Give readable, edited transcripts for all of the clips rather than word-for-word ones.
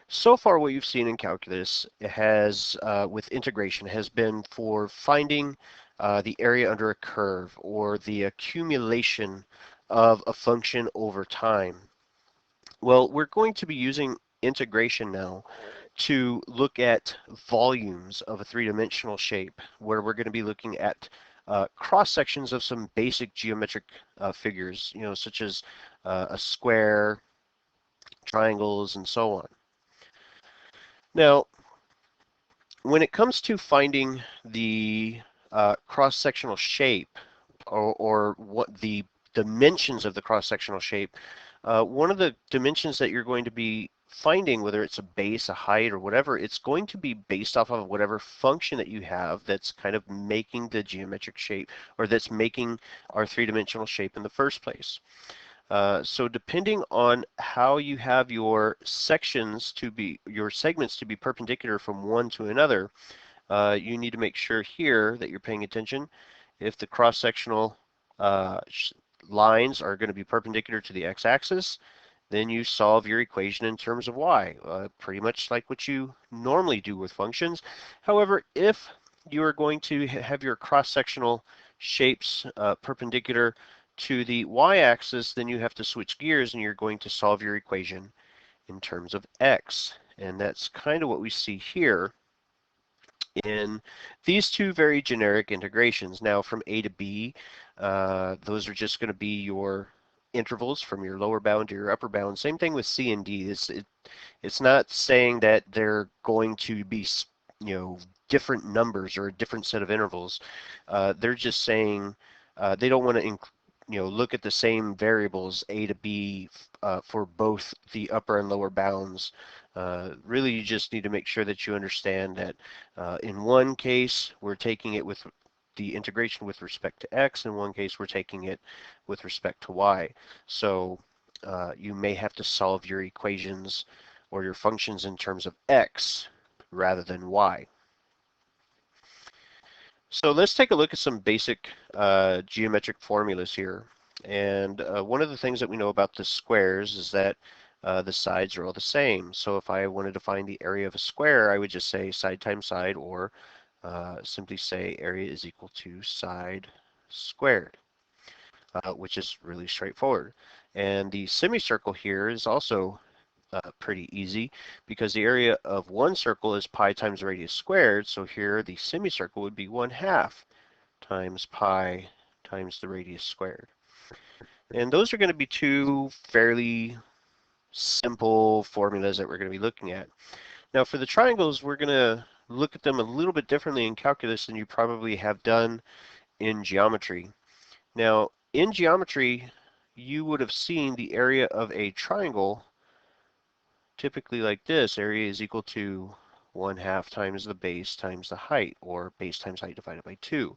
So far, what you've seen in calculus has, with integration, has been for finding the area under a curve or the accumulation of a function over time. Well, we're going to be using integration now to look at volumes of a three-dimensional shape, where we're going to be looking at cross sections of some basic geometric figures, such as a square, triangles, and so on. Now, when it comes to finding the cross-sectional shape, or what the dimensions of the cross-sectional shape, one of the dimensions that you're going to be finding, whether it's a base, a height, or whatever, it's going to be based off of whatever function that you have that's kind of making the geometric shape, or that's making our three-dimensional shape in the first place. So depending on how you have your segments to be perpendicular from one to another, you need to make sure here that you're paying attention. If the cross-sectional uh, lines are going to be perpendicular to the x-axis, then you solve your equation in terms of y, pretty much like what you normally do with functions. However, if you are going to have your cross-sectional shapes perpendicular to the y-axis, then you have to switch gears and you're going to solve your equation in terms of x. And that's kind of what we see here in these two very generic integrations. Now from a to b, those are just going to be your intervals from your lower bound to your upper bound. Same thing with c and d. It's not saying that they're going to be, different numbers or a different set of intervals. They're just saying they don't want to look at the same variables a to b for both the upper and lower bounds. Really, you just need to make sure that you understand that in one case, we're taking it with the integration with respect to x. In one case, we're taking it with respect to y. So you may have to solve your equations or your functions in terms of x rather than y. So let's take a look at some basic geometric formulas here. And one of the things that we know about the squares is that the sides are all the same. So if I wanted to find the area of a square, I would just say side times side, or simply say area is equal to side squared, which is really straightforward. And the semicircle here is also pretty easy, because the area of one circle is pi times the radius squared. So here the semicircle would be 1/2 times pi times the radius squared. And those are going to be two fairly simple formulas that we're going to be looking at. Now for the triangles, we're going to look at them a little bit differently in calculus than you probably have done in geometry. Now in geometry, you would have seen the area of a triangle typically like this. Area is equal to 1/2 times the base times the height, or base times height divided by 2.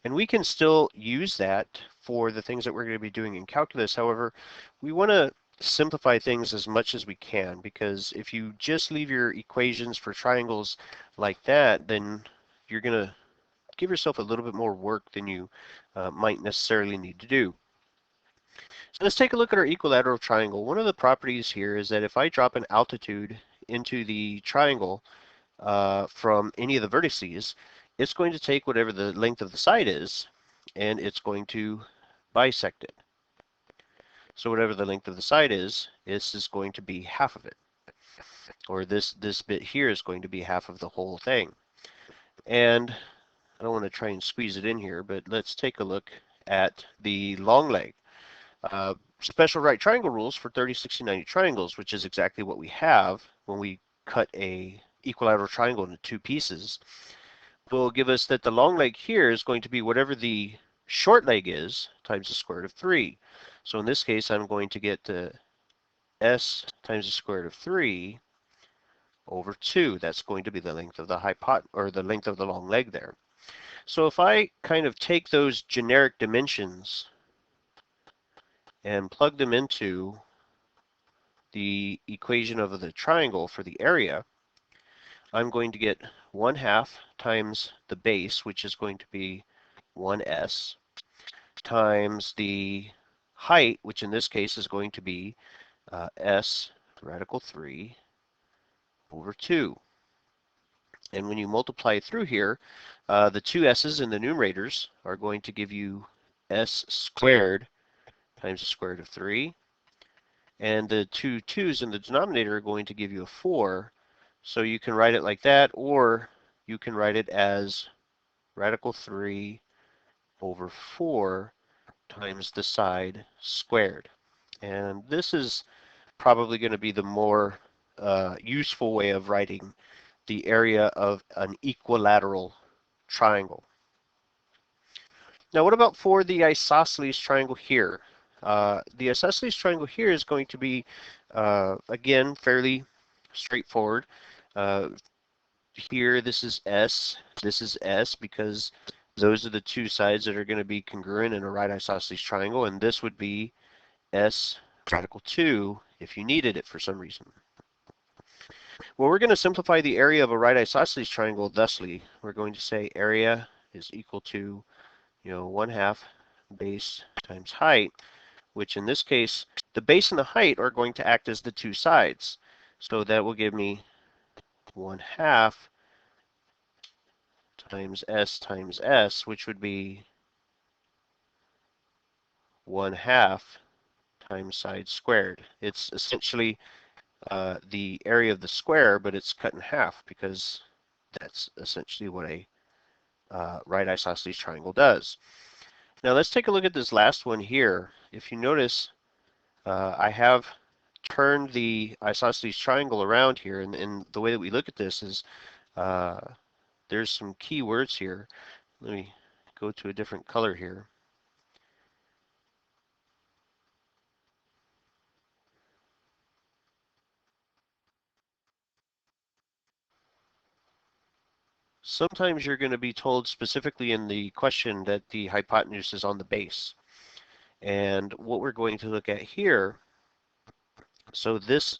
And we can still use that for the things that we're going to be doing in calculus. However, we want to simplify things as much as we can, because if you just leave your equations for triangles like that, then you're going to give yourself a little bit more work than you might necessarily need to do. So let's take a look at our equilateral triangle. One of the properties here is that if I drop an altitude into the triangle from any of the vertices, it's going to take whatever the length of the side is, and it's going to bisect it. So whatever the length of the side is, this is going to be half of it. Or this bit here is going to be half of the whole thing. And I don't want to try and squeeze it in here, but let's take a look at the long leg. Special right triangle rules for 30, 60, 90 triangles, which is exactly what we have when we cut a equilateral triangle into two pieces, will give us that the long leg here is going to be whatever the short leg is times the square root of 3. So in this case, I'm going to get s times the square root of 3 over 2. That's going to be the length of the the length of the long leg there. So if I kind of take those generic dimensions and plug them into the equation of the triangle for the area, I'm going to get 1/2 times the base, which is going to be 1s, times the height, which in this case is going to be s radical 3 over 2. And when you multiply through here, the two s's in the numerators are going to give you s squared times the square root of 3. And the two 2's in the denominator are going to give you a 4. So you can write it like that, or you can write it as radical 3 over 4 times the side squared. And this is probably going to be the more useful way of writing the area of an equilateral triangle. Now what about for the isosceles triangle here? The isosceles triangle here is going to be, again, fairly straightforward. Here this is S because those are the two sides that are going to be congruent in a right isosceles triangle, and this would be S radical 2 if you needed it for some reason. Well, we're going to simplify the area of a right isosceles triangle thusly. We're going to say area is equal to, 1/2 base times height, which in this case, the base and the height are going to act as the two sides. So that will give me 1/2 times S, which would be 1/2 times side squared. It's essentially the area of the square, but it's cut in half because that's essentially what a right isosceles triangle does. Now let's take a look at this last one here. If you notice, I have turned the isosceles triangle around here, and the way that we look at this is there's some key words here. Let me go to a different color here. Sometimes you're going to be told specifically in the question that the hypotenuse is on the base. And what we're going to look at here, so this,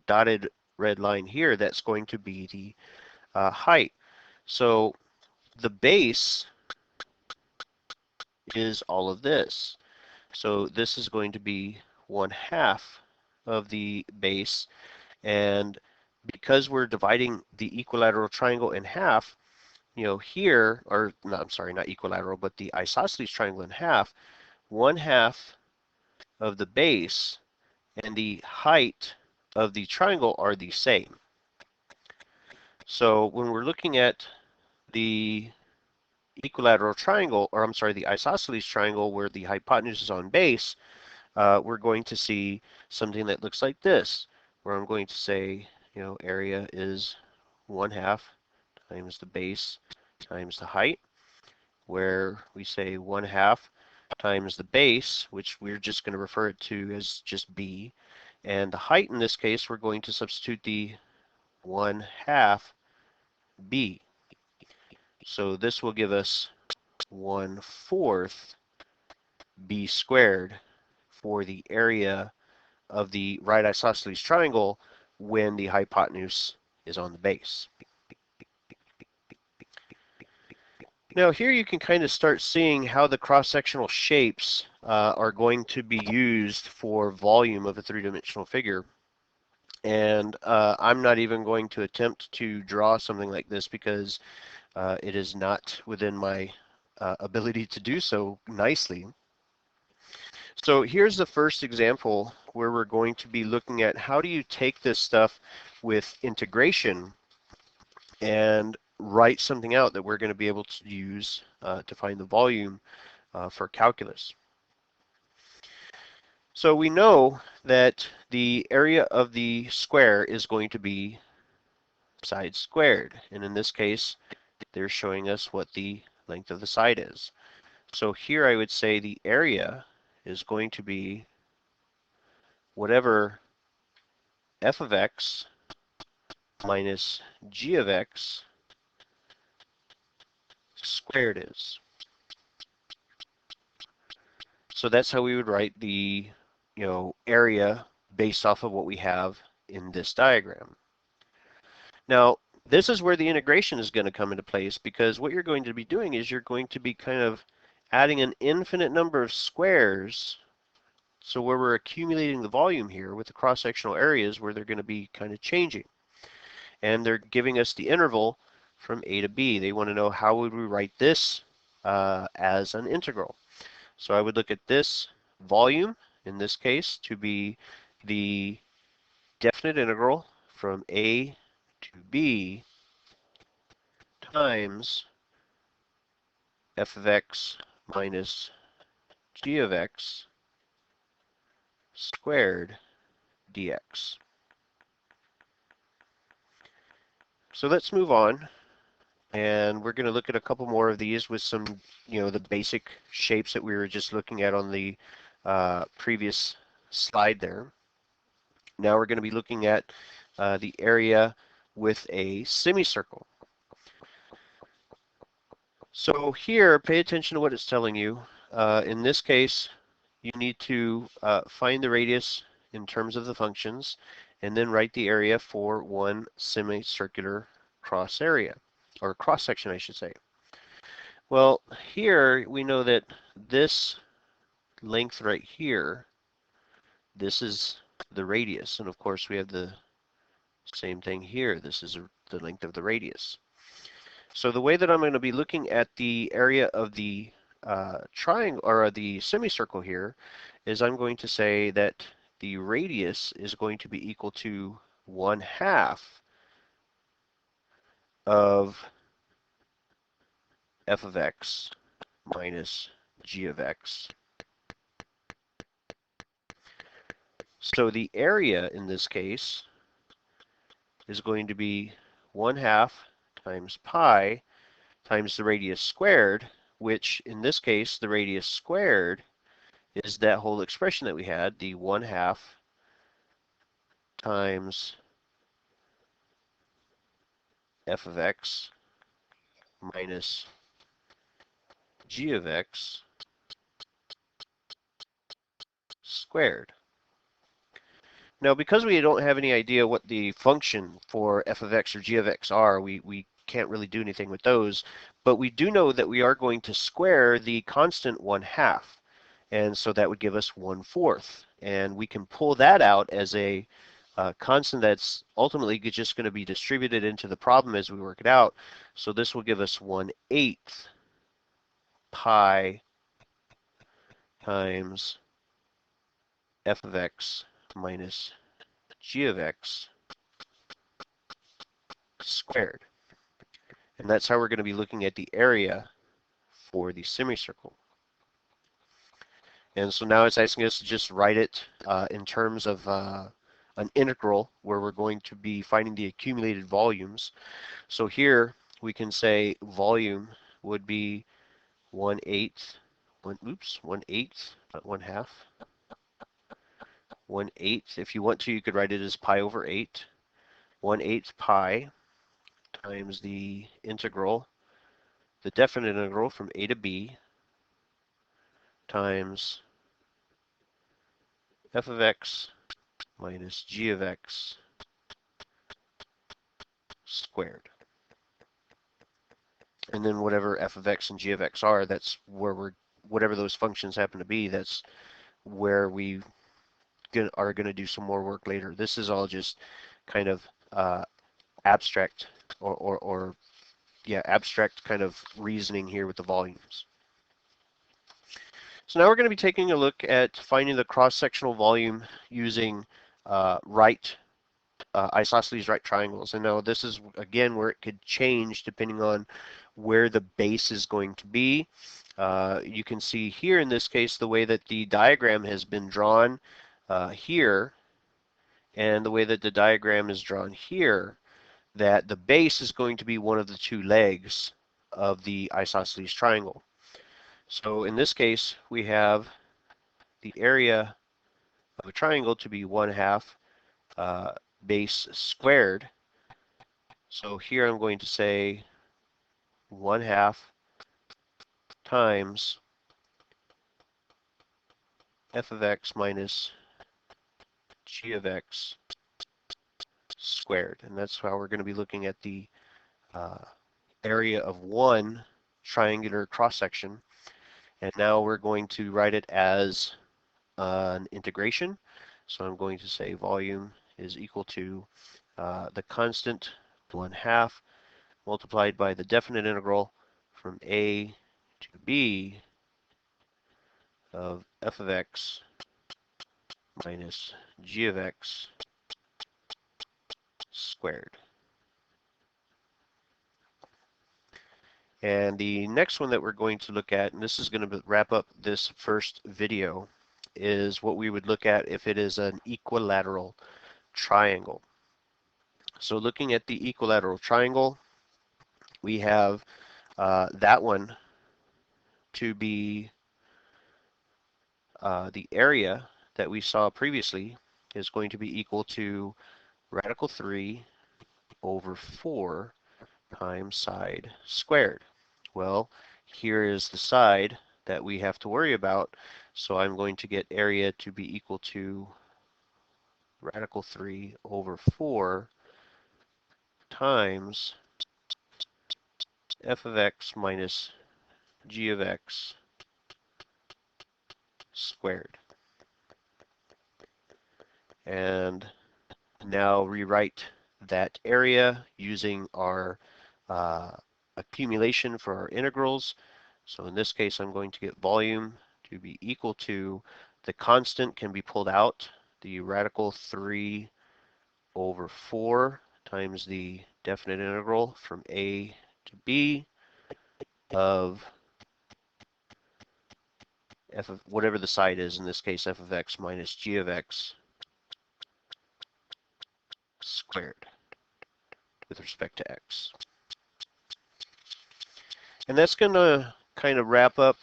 dotted red line here, that's going to be the height. So the base is all of this. So this is going to be 1/2 of the base, and because we're dividing the equilateral triangle in half, here, or no, I'm sorry, not equilateral, but the isosceles triangle in half, 1/2 of the base and the height of the triangle are the same. So when we're looking at the equilateral triangle, or I'm sorry, the isosceles triangle where the hypotenuse is on base, we're going to see something that looks like this, where I'm going to say, area is 1/2 times the base times the height, where we say 1/2 times the base, which we're just going to refer it to as just b, and the height in this case, we're going to substitute the 1/2 b. So this will give us 1/4 b squared for the area of the right isosceles triangle when the hypotenuse is on the base. Now here you can kind of start seeing how the cross-sectional shapes are going to be used for volume of a three-dimensional figure. And I'm not even going to attempt to draw something like this because it is not within my ability to do so nicely. So here's the first example where we're going to be looking at how do you take this stuff with integration and write something out that we're going to be able to use to find the volume for calculus. So we know that the area of the square is going to be side squared, and in this case they're showing us what the length of the side is. So here I would say the area is going to be whatever f of x minus g of x squared is. So that's how we would write the, area based off of what we have in this diagram. Now, this is where the integration is going to come into place, because what you're going to be doing is you're going to be kind of adding an infinite number of squares. So where we're accumulating the volume here with the cross-sectional areas where they're going to be kind of changing. and they're giving us the interval from a to b. They want to know how would we write this as an integral. So I would look at this volume, in this case, to be the definite integral from a to b times f of x minus g of x squared dx. So let's move on, and we're going to look at a couple more of these with some, the basic shapes that we were just looking at on the previous slide there. Now we're going to be looking at the area with a semicircle. So here, pay attention to what it's telling you. In this case, you need to find the radius in terms of the functions, and then write the area for one semicircular cross area, or cross section, I should say. Well, here we know that this length right here, this is the radius, and of course we have the same thing here. This is the length of the radius. So the way that I'm going to be looking at the area of the triangle, or the semicircle here, is I'm going to say that the radius is going to be equal to 1/2 of f of x minus g of x. So the area in this case is going to be 1/2 times pi times the radius squared, which in this case, the radius squared is that whole expression that we had, the 1/2 times f of x minus g of x squared. Now, because we don't have any idea what the function for f of x or g of x are, we can't really do anything with those, but we do know that we are going to square the constant 1/2, and so that would give us 1/4, and we can pull that out as a constant that's ultimately just going to be distributed into the problem as we work it out. So this will give us 1/8 pi times f of x minus g of x squared. And that's how we're going to be looking at the area for the semicircle. And so now it's asking us to just write it in terms of an integral where we're going to be finding the accumulated volumes. So here we can say volume would be 1/8, 1/8, not 1/2. 1/8. If you want to, you could write it as pi over 8. 1/8 pi times the integral, the definite integral from a to b, times f of x minus g of x squared. And then whatever f of x and g of x are, that's where whatever those functions happen to be, that's where we are going to do some more work later. This is all just kind of abstract or abstract kind of reasoning here with the volumes. So now we're going to be taking a look at finding the cross-sectional volume using isosceles right triangles. And now this is, again, where it could change depending on where the base is going to be. You can see here in this case the way that the diagram has been drawn here, and the way that the diagram is drawn here, that the base is going to be one of the two legs of the isosceles triangle. So in this case, we have the area of a triangle to be 1/2 base squared. So here I'm going to say 1/2 times f of x minus g of x squared. And that's how we're going to be looking at the area of one triangular cross-section. And now we're going to write it as an integration. So I'm going to say volume is equal to the constant 1/2 multiplied by the definite integral from a to b of f of x minus g of x squared. And the next one that we're going to look at, and this is going to wrap up this first video, is what we would look at if it is an equilateral triangle. So looking at the equilateral triangle, we have that one to be the area that we saw previously is going to be equal to radical 3 over 4 times side squared. Well, here is the side that we have to worry about, so I'm going to get area to be equal to radical 3 over 4 times f of x minus g of x squared. And now rewrite that area using our accumulation for our integrals. So in this case, I'm going to get volume to be equal to, the constant can be pulled out, the radical 3 over 4 times the definite integral from a to b of f of whatever the side is, in this case f of x minus g of x squared with respect to x. And that's going to kind of wrap up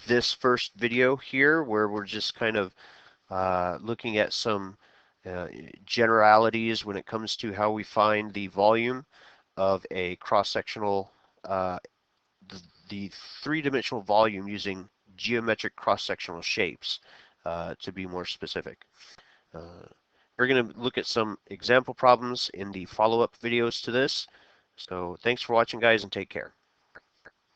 this first video here, where we're just kind of looking at some generalities when it comes to how we find the volume of a cross-sectional, the three-dimensional volume using geometric cross-sectional shapes, to be more specific. We're going to look at some example problems in the follow-up videos to this. So thanks for watching, guys, and take care.